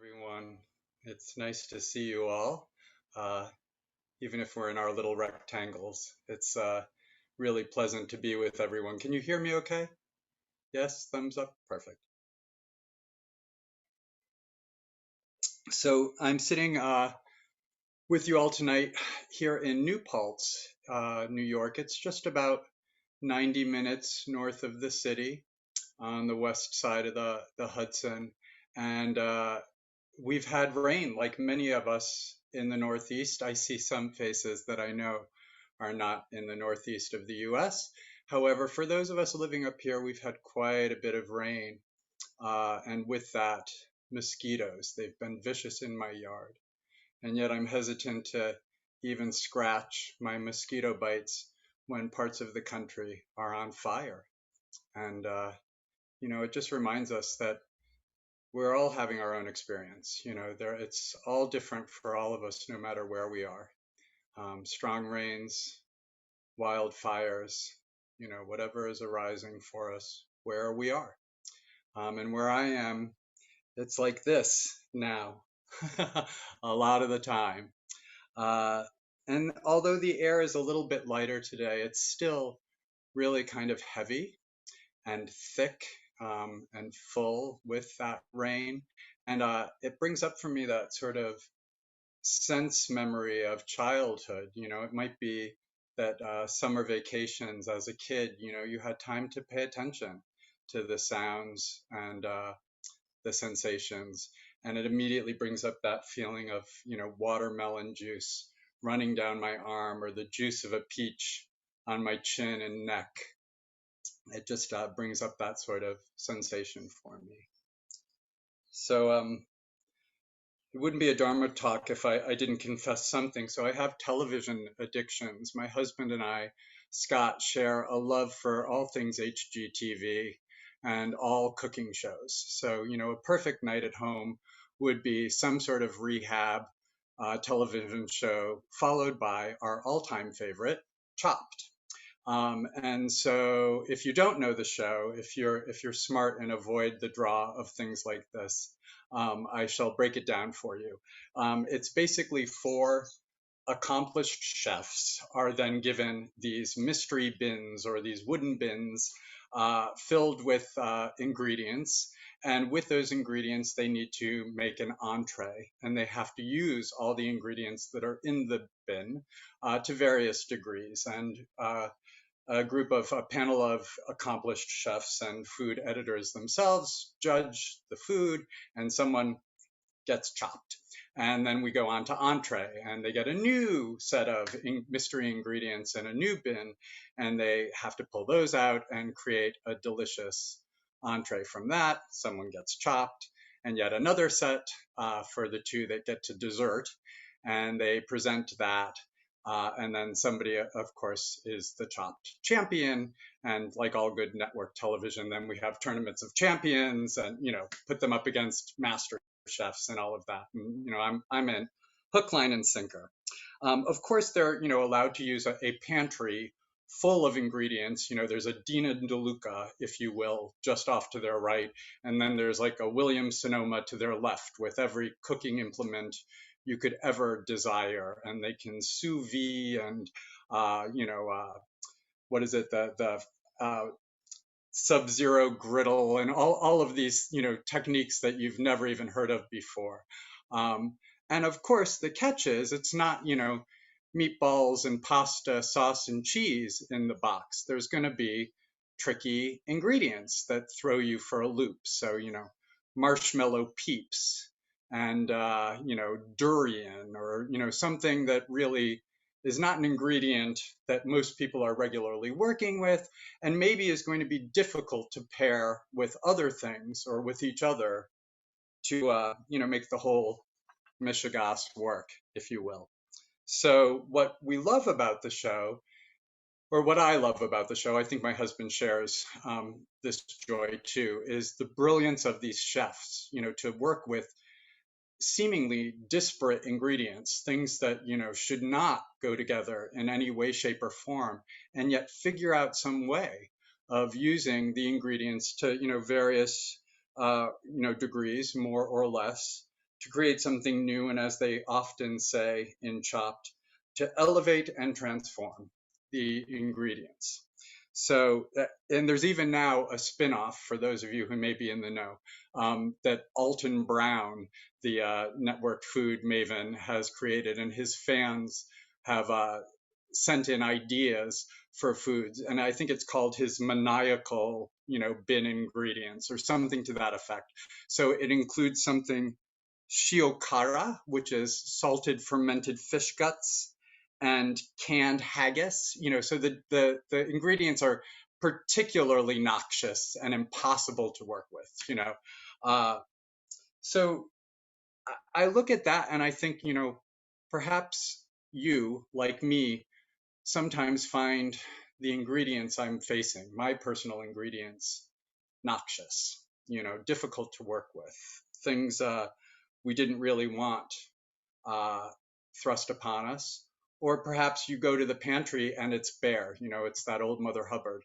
Everyone. It's nice to see you all, uh, even if we're in our little rectangles. It's really pleasant to be with everyone. Can you hear me okay? Yes, thumbs up? Perfect. So I'm sitting with you all tonight here in New Paltz, New York. It's just about 90 minutes north of the city on the west side of the Hudson. And we've had rain, like many of us in the Northeast. I see some faces that I know are not in the Northeast of the US. However, for those of us living up here, we've had quite a bit of rain. And with that, mosquitoes. They've been vicious in my yard. And yet I'm hesitant to even scratch my mosquito bites when parts of the country are on fire. And, it just reminds us that we're all having our own experience. It's all different for all of us, no matter where we are. Strong rains, wildfires, whatever is arising for us where we are. And where I am, it's like this now, a lot of the time. Uh, and although the air is a little bit lighter today, it's still really kind of heavy and thick and full with that rain. And it brings up for me that sort of sense memory of childhood. It might be that summer vacations as a kid, you had time to pay attention to the sounds and the sensations. And it immediately brings up that feeling of, watermelon juice running down my arm or the juice of a peach on my chin and neck. It just brings up that sort of sensation for me. So it wouldn't be a Dharma talk if I didn't confess something. So I have television addictions. My husband and I, Scott, share a love for all things HGTV and all cooking shows. So, a perfect night at home would be some sort of rehab television show, followed by our all-time favorite, Chopped. And so if you don't know the show, if you're smart and avoid the draw of things like this, I shall break it down for you. It's basically four accomplished chefs are then given these mystery bins or these wooden bins filled with ingredients. And with those ingredients, they need to make an entree, and they have to use all the ingredients that are in the bin to various degrees. And a panel of accomplished chefs and food editors themselves judge the food, and someone gets chopped. And then we go on to entree, and they get a new set of mystery ingredients in a new bin, and they have to pull those out and create a delicious entree from that. Someone gets chopped, and yet another set for the two that get to dessert, and they present that. And then somebody, of course, is the chopped champion. And like all good network television, then we have tournaments of champions and, put them up against master chefs and all of that. And, I'm in hook, line, and sinker. Of course, they're, allowed to use a pantry full of ingredients. There's a Dina DeLuca, if you will, just off to their right. And then there's like a William Sonoma to their left with every cooking implement you could ever desire. And they can sous vide and, what is it, the sub-zero griddle and all of these, techniques that you've never even heard of before. Um, and of course, the catch is it's not, meatballs and pasta, sauce and cheese in the box. There's going to be tricky ingredients that throw you for a loop. So, marshmallow peeps and, durian or, something that really is not an ingredient that most people are regularly working with, and maybe is going to be difficult to pair with other things or with each other to, make the whole mishigas work, if you will. So what we love about the show, or what I love about the show, I think my husband shares this joy too, is the brilliance of these chefs, to work with seemingly disparate ingredients, things that, should not go together in any way, shape, or form, and yet figure out some way of using the ingredients to, various, degrees, more or less, to create something new, and as they often say in Chopped, to elevate and transform the ingredients. So, and there's even now a spin-off for those of you who may be in the know, that Alton Brown, the network food maven, has created, and his fans have sent in ideas for foods, and I think it's called his maniacal, bin ingredients or something to that effect. So it includes something shiokara, which is salted fermented fish guts, and canned haggis. So the ingredients are particularly noxious and impossible to work with. Uh, so I look at that and I think, perhaps you, like me, sometimes find the ingredients I'm facing, my personal ingredients, noxious, difficult to work with, things we didn't really want uh, thrust upon us. Or perhaps you go to the pantry and it's bare, it's that old Mother Hubbard.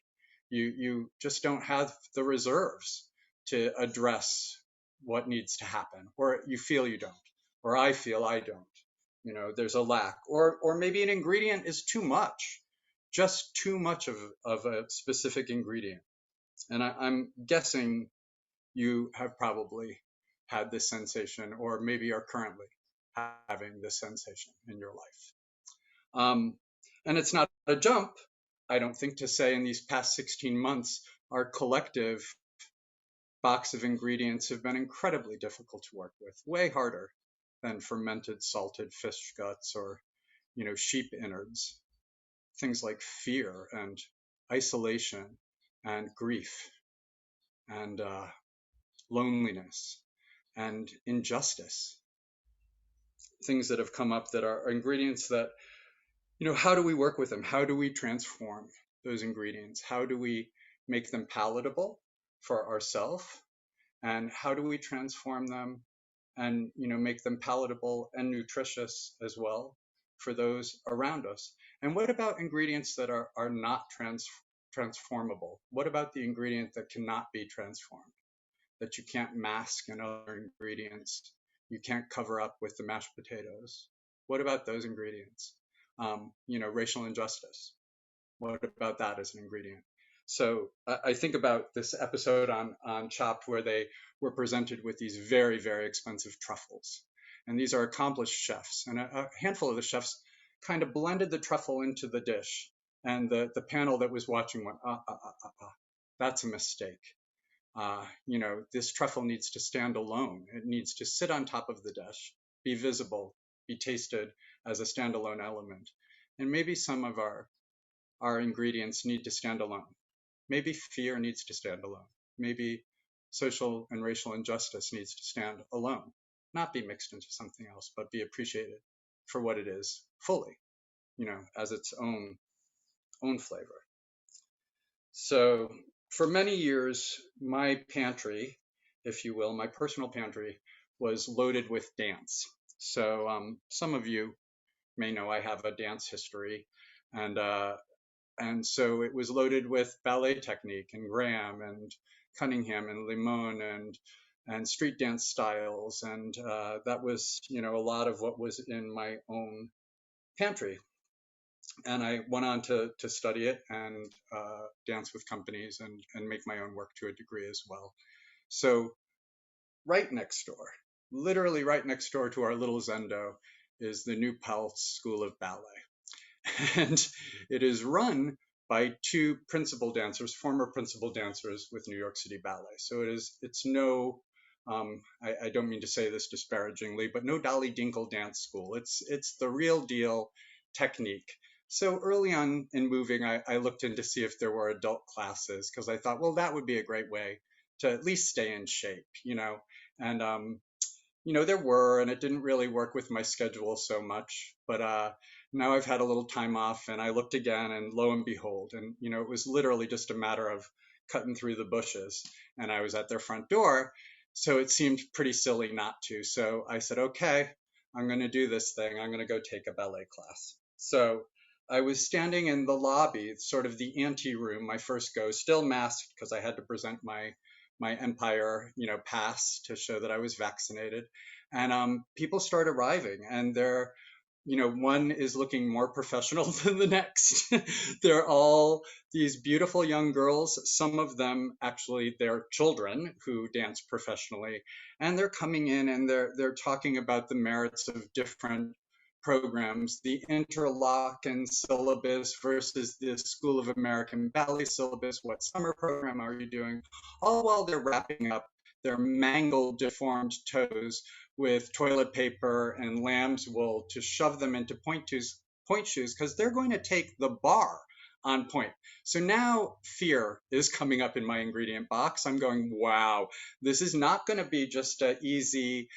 You just don't have the reserves to address what needs to happen, or you feel you don't, or I feel I don't. There's a lack, or maybe an ingredient is too much, just too much of a specific ingredient. And I'm guessing you have probably had this sensation, or maybe are currently having this sensation in your life. And it's not a jump, I don't think, to say in these past 16 months, our collective box of ingredients have been incredibly difficult to work with, way harder than fermented salted fish guts or, sheep innards. Things like fear and isolation and grief and loneliness and injustice. Things that have come up that are ingredients that, how do we work with them? How do we transform those ingredients? How do we make them palatable for ourselves? And how do we transform them and, make them palatable and nutritious as well for those around us? And what about ingredients that are not transformable? What about the ingredient that cannot be transformed, that you can't mask in other ingredients, you can't cover up with the mashed potatoes? What about those ingredients? Racial injustice. What about that as an ingredient? So I think about this episode on Chopped where they were presented with these very, very expensive truffles. And these are accomplished chefs. And a handful of the chefs kind of blended the truffle into the dish. And the panel that was watching went, that's a mistake. This truffle needs to stand alone. It needs to sit on top of the dish, be visible, be tasted as a standalone element. And maybe some of our ingredients need to stand alone. Maybe fear needs to stand alone. Maybe social and racial injustice needs to stand alone, not be mixed into something else, but be appreciated for what it is fully, as its own flavor. So for many years, my pantry, if you will, my personal pantry was loaded with dance. So some of you may know I have a dance history, and so it was loaded with ballet technique and Graham and Cunningham and Limon and street dance styles, and that was a lot of what was in my own pantry. And I went on to study it and dance with companies and make my own work to a degree as well. So right next door, literally right next door to our little Zendo, is the New Paltz School of Ballet. And it is run by two principal dancers, former principal dancers with New York City Ballet. So it's no, I don't mean to say this disparagingly, but no Dolly Dinkle dance school. It's the real deal technique. So early on in moving, I looked in to see if there were adult classes, because I thought, well, that would be a great way to at least stay in shape, and there were, and it didn't really work with my schedule so much. But now I've had a little time off, and I looked again, and lo and behold, and it was literally just a matter of cutting through the bushes, and I was at their front door. So it seemed pretty silly not to. So I said, okay, I'm going to do this thing. I'm going to go take a ballet class. So I was standing in the lobby, sort of the ante room, my first go, still masked because I had to present my my Empire, pass to show that I was vaccinated. And people start arriving, and one is looking more professional than the next. They're all these beautiful young girls. Some of them actually they're children who dance professionally, and they're coming in and they're talking about the merits of different programs, the interlochen syllabus versus the School of American Ballet syllabus. What summer program are you doing? All while they're wrapping up their mangled, deformed toes with toilet paper and lamb's wool to shove them into point shoes because they're going to take the bar on point. So now fear is coming up in my ingredient box. I'm going, wow, this is not going to be just a easy,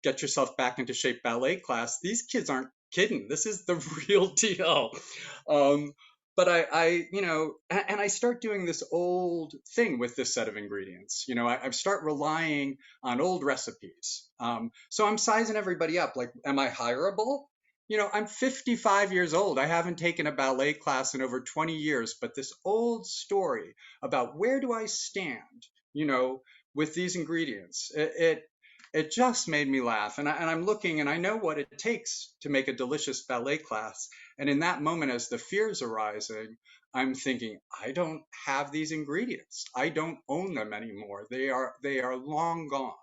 get yourself back into shape ballet class. These kids aren't kidding. This is the real deal. Um, but and I start doing this old thing with this set of ingredients. I start relying on old recipes. So I'm sizing everybody up. Like, am I hireable? I'm 55 years old. I haven't taken a ballet class in over 20 years, but this old story about where do I stand, with these ingredients, it just made me laugh. And I'm looking and I know what it takes to make a delicious ballet class. And in that moment, as the fears are rising, I'm thinking, I don't have these ingredients. I don't own them anymore. They are long gone.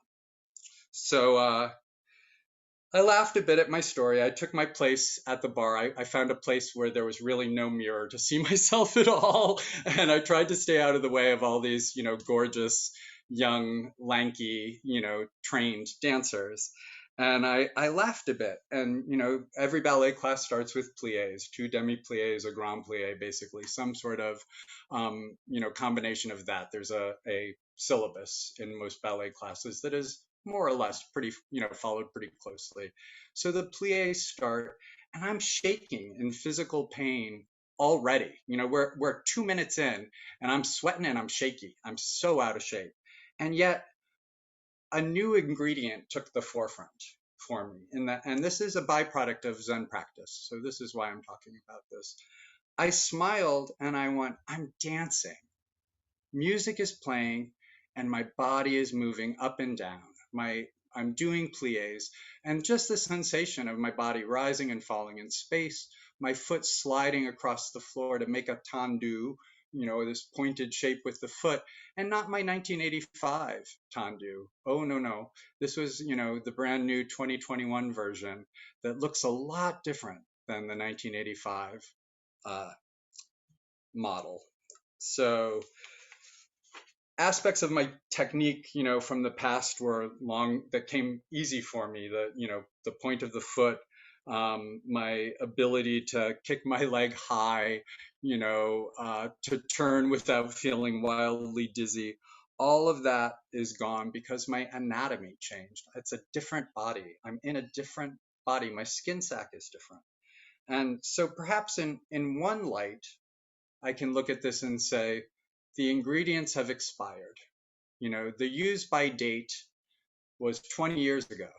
So I laughed a bit at my story. I took my place at the bar. I found a place where there was really no mirror to see myself at all. And I tried to stay out of the way of all these, gorgeous, young, lanky, trained dancers. And I laughed a bit. And, every ballet class starts with pliés, two demi-pliés, a grand plié, basically, some sort of, combination of that. There's a syllabus in most ballet classes that is more or less pretty, followed pretty closely. So the pliés start, and I'm shaking in physical pain already. We're 2 minutes in, and I'm sweating and I'm shaky. I'm so out of shape. And yet a new ingredient took the forefront for me and this is a byproduct of Zen practice. So this is why I'm talking about this. I smiled and I went, I'm dancing. Music is playing and my body is moving up and down. I'm doing pliés, and just the sensation of my body rising and falling in space, my foot sliding across the floor to make a tendu, this pointed shape with the foot, and not my 1985 tendu. Oh, no, no. This was, the brand new 2021 version that looks a lot different than the 1985 model. So aspects of my technique, from the past were that came easy for me. The point of the foot, my ability to kick my leg high, to turn without feeling wildly dizzy. All of that is gone because my anatomy changed. It's a different body. I'm in a different body. My skin sac is different. And so perhaps in one light, I can look at this and say, the ingredients have expired. The use by date was 20 years ago.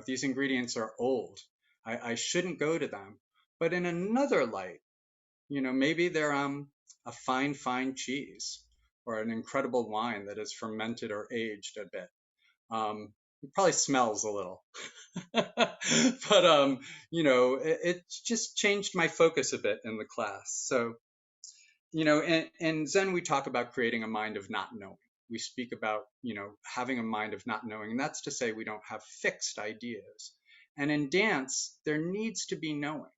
These ingredients are old. I shouldn't go to them. But in another light, maybe they're a fine cheese or an incredible wine that is fermented or aged a bit. It probably smells a little, but it just changed my focus a bit in the class. So in Zen, we talk about creating a mind of not knowing. We speak about, having a mind of not knowing, and that's to say we don't have fixed ideas. And in dance, there needs to be knowing.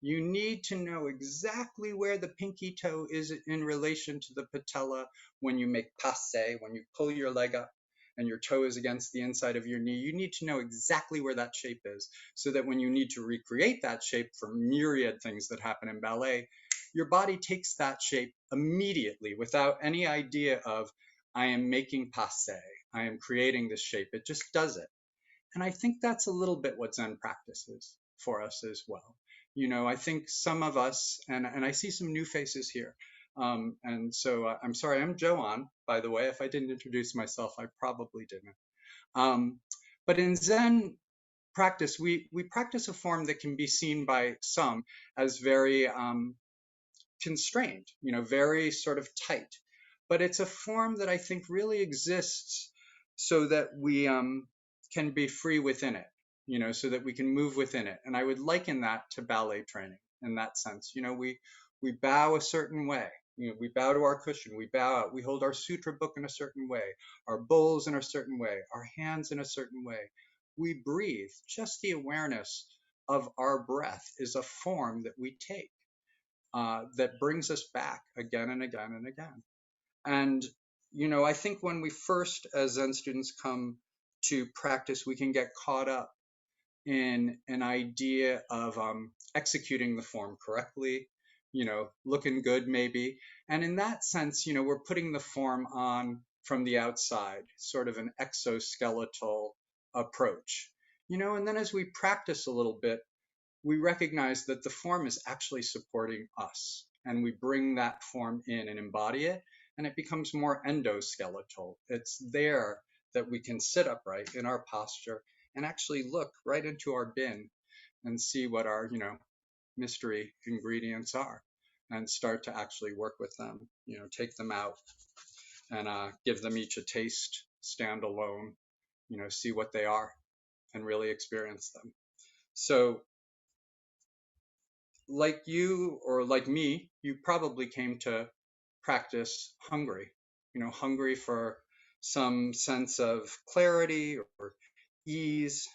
You need to know exactly where the pinky toe is in relation to the patella when you make passe, when you pull your leg up and your toe is against the inside of your knee. You need to know exactly where that shape is so that when you need to recreate that shape for myriad things that happen in ballet, your body takes that shape immediately without any idea of, I am making passe, I am creating this shape. It just does it. And I think that's a little bit what Zen practice is for us as well. I think some of us, and I see some new faces here. And so I'm sorry, I'm Jo An, by the way. If I didn't introduce myself, I probably didn't. But in Zen practice, we practice a form that can be seen by some as very constrained, very sort of tight. but it's a form that I think really exists so that we can be free within it, so that we can move within it. And I would liken that to ballet training in that sense. We bow a certain way. We bow to our cushion, we bow out, we hold our sutra book in a certain way, our bowls in a certain way, our hands in a certain way. We breathe. Just the awareness of our breath is a form that we take that brings us back again and again and again. And, I think when we first, as Zen students, come to practice, we can get caught up in an idea of executing the form correctly, looking good maybe. And in that sense, we're putting the form on from the outside, sort of an exoskeletal approach. And then as we practice a little bit, we recognize that the form is actually supporting us. And we bring that form in and embody it, and it becomes more endoskeletal. It's there that we can sit upright in our posture and actually look right into our bin and see what our, mystery ingredients are, and start to actually work with them, take them out and give them each a taste, stand alone, see what they are and really experience them. So like you or like me, you probably came to practice hungry, hungry for some sense of clarity or ease.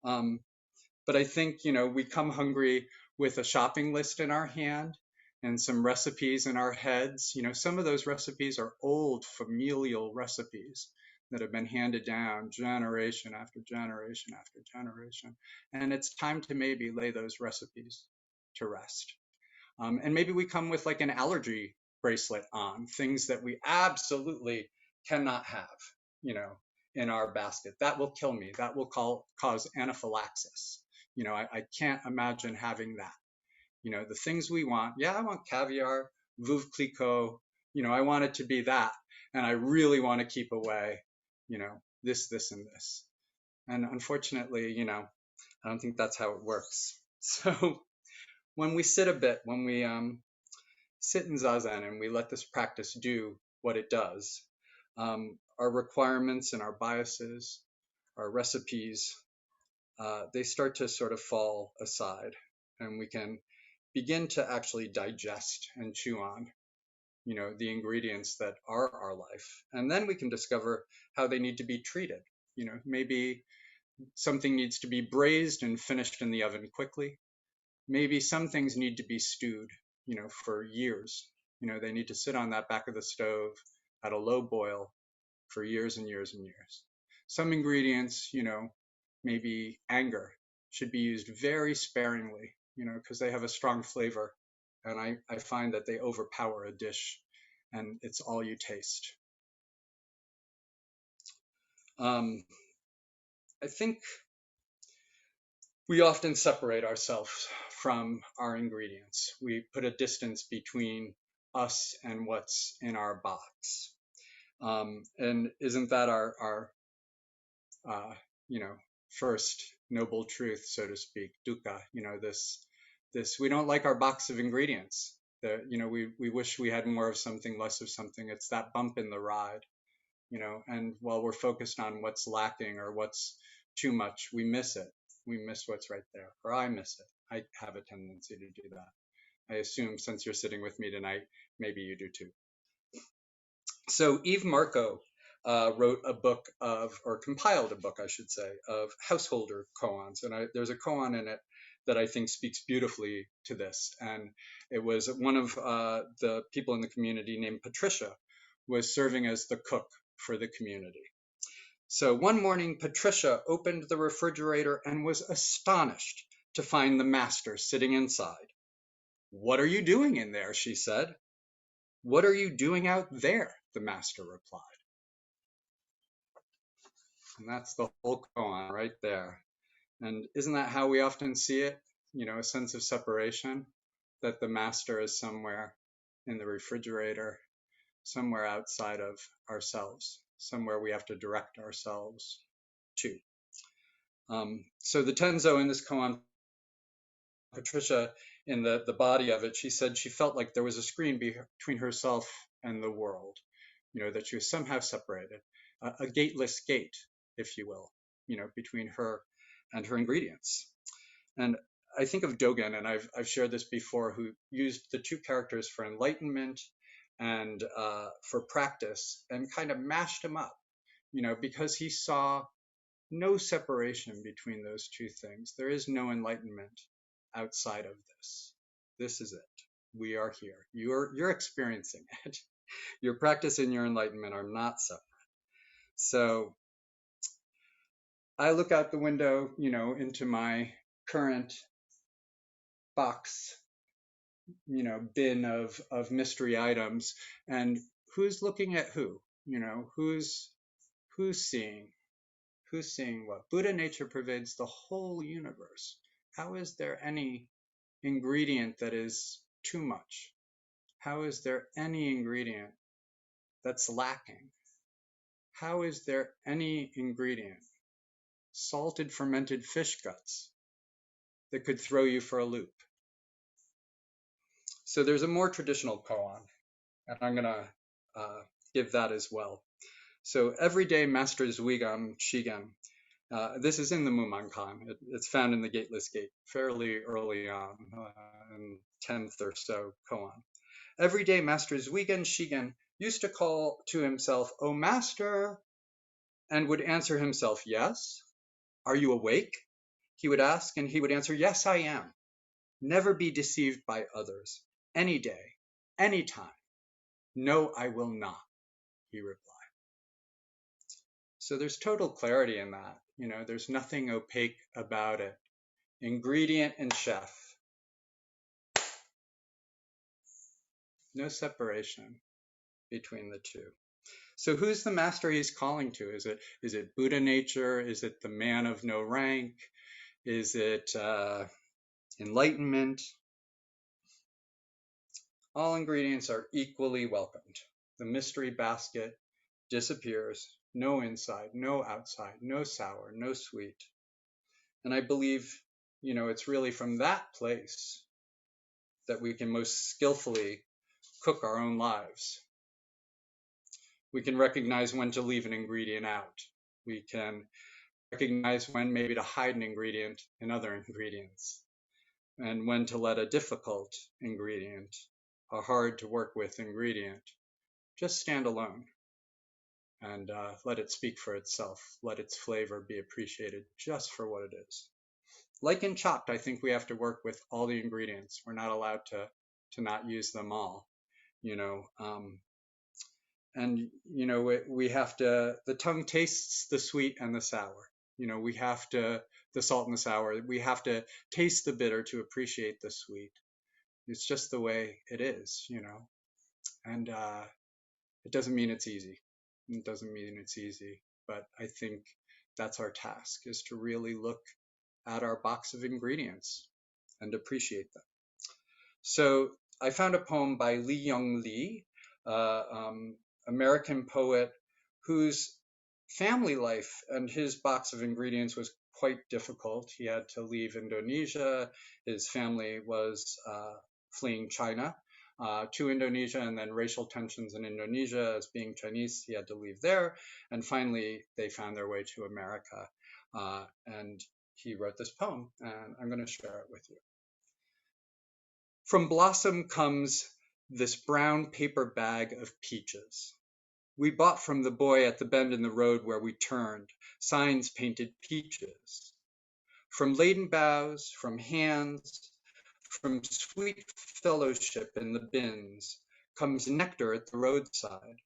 But I think, we come hungry with a shopping list in our hand and some recipes in our heads. Some of those recipes are old familial recipes that have been handed down generation after generation after generation. And it's time to maybe lay those recipes to rest. And maybe we come with like an allergy bracelet on, things that we absolutely cannot have, in our basket. That will kill me. That will cause anaphylaxis. I can't imagine having that. The things we want. Yeah, I want caviar, Veuve Clicquot. I want it to be that. And I really want to keep away, this, and this. And unfortunately, I don't think that's how it works. So when we sit a bit, when we sit in zazen and we let this practice do what it does, our requirements and our biases, our recipes, they start to sort of fall aside, and we can begin to actually digest and chew on, the ingredients that are our life. And then we can discover how they need to be treated. Maybe something needs to be braised and finished in the oven quickly. Maybe some things need to be stewed, for years. They need to sit on that back of the stove at a low boil for years and years and years. Some ingredients, maybe anger, should be used very sparingly, because they have a strong flavor. And I find that they overpower a dish and it's all you taste. I think we often separate ourselves from our ingredients. We put a distance between us and what's in our box. And isn't that our first noble truth, so to speak, dukkha? This we don't like our box of ingredients. We wish we had more of something, less of something. It's that bump in the ride, and while we're focused on what's lacking or what's too much, we miss it. We miss what's right there, or I miss it. I have a tendency to do that. I assume since you're sitting with me tonight, maybe you do too. So Eve Marco wrote a book or compiled a book, I should say, of householder koans. And there's a koan in it that I think speaks beautifully to this. And it was one of the people in the community named Patricia was serving as the cook for the community. So one morning, Patricia opened the refrigerator and was astonished to find the master sitting inside. "What are you doing in there?" she said. "What are you doing out there?" the master replied. And that's the whole koan right there. And isn't that how we often see it? A sense of separation, that the master is somewhere in the refrigerator, somewhere outside of ourselves, somewhere we have to direct ourselves to. So the Tenzo in this koan, Patricia, in the body of it, she said she felt like there was a screen between herself and the world, that she was somehow separated, a gateless gate, if you will, between her and her ingredients. And I think of Dogen, and I've shared this before, who used the two characters for enlightenment and for practice and kind of mashed them up, because he saw no separation between those two things. There is no enlightenment outside of this. This is it. We are here. You're experiencing it. Your practice and your enlightenment are not separate. So I look out the window, into my current box, bin of mystery items, and who's looking at who? Who's seeing? Who's seeing what? Buddha nature pervades the whole universe. How is there any ingredient that is too much? How is there any ingredient that's lacking? How is there any ingredient, salted fermented fish guts, that could throw you for a loop? So there's a more traditional koan, and I'm going to give that as well. So everyday Master Zhuigam Shigen, this is in the Mumonkan. It's found in the Gateless Gate fairly early on, in 10th or so koan. Everyday Master Zhuigam Shigen used to call to himself, "O Master," and would answer himself, "Yes." "Are you awake?" he would ask, and he would answer, "Yes, I am." "Never be deceived by others. Any day, any time." "No, I will not," he replied. So there's total clarity in that. There's nothing opaque about it. Ingredient and chef. No separation between the two. So who's the master he's calling to? Is it Buddha nature? Is it the man of no rank? Is it enlightenment? All ingredients are equally welcomed. The mystery basket disappears. No inside, no outside, no sour, no sweet. And I believe, it's really from that place that we can most skillfully cook our own lives. We can recognize when to leave an ingredient out. We can recognize when maybe to hide an ingredient in other ingredients, and when to let a difficult ingredient, a hard to work with ingredient, just stand alone and let it speak for itself. Let its flavor be appreciated just for what it is. Like in chopped, I think we have to work with all the ingredients. We're not allowed to not use them all, and we have to, the tongue tastes the sweet and the sour. We have to, the salt and the sour, we have to taste the bitter to appreciate the sweet. It's just the way it is, and it doesn't mean it's easy. It doesn't mean it's easy, but I think that's our task, is to really look at our box of ingredients and appreciate them. So I found a poem by Li Young Lee, American poet, whose family life and his box of ingredients was quite difficult. He had to leave Indonesia. His family was fleeing China to Indonesia, and then racial tensions in Indonesia. As being Chinese, he had to leave there. And finally, they found their way to America. And he wrote this poem, and I'm going to share it with you. From Blossom comes this brown paper bag of peaches. We bought from the boy at the bend in the road where we turned, signs painted peaches. From laden boughs, from hands, from sweet fellowship in the bins, comes nectar at the roadside.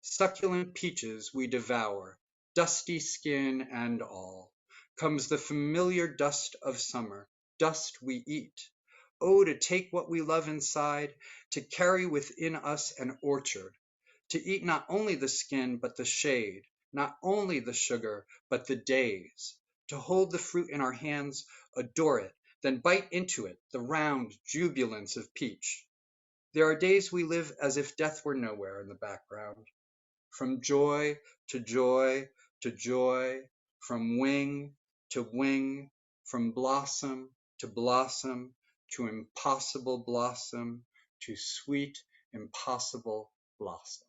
Succulent peaches we devour, dusty skin and all. Comes the familiar dust of summer, dust we eat. Oh, to take what we love inside, to carry within us an orchard, to eat not only the skin, but the shade, not only the sugar, but the days, to hold the fruit in our hands, adore it, then bite into it, the round jubilance of peach. There are days we live as if death were nowhere in the background. From joy to joy to joy, from wing to wing, from blossom to impossible blossom, to sweet, impossible blossom.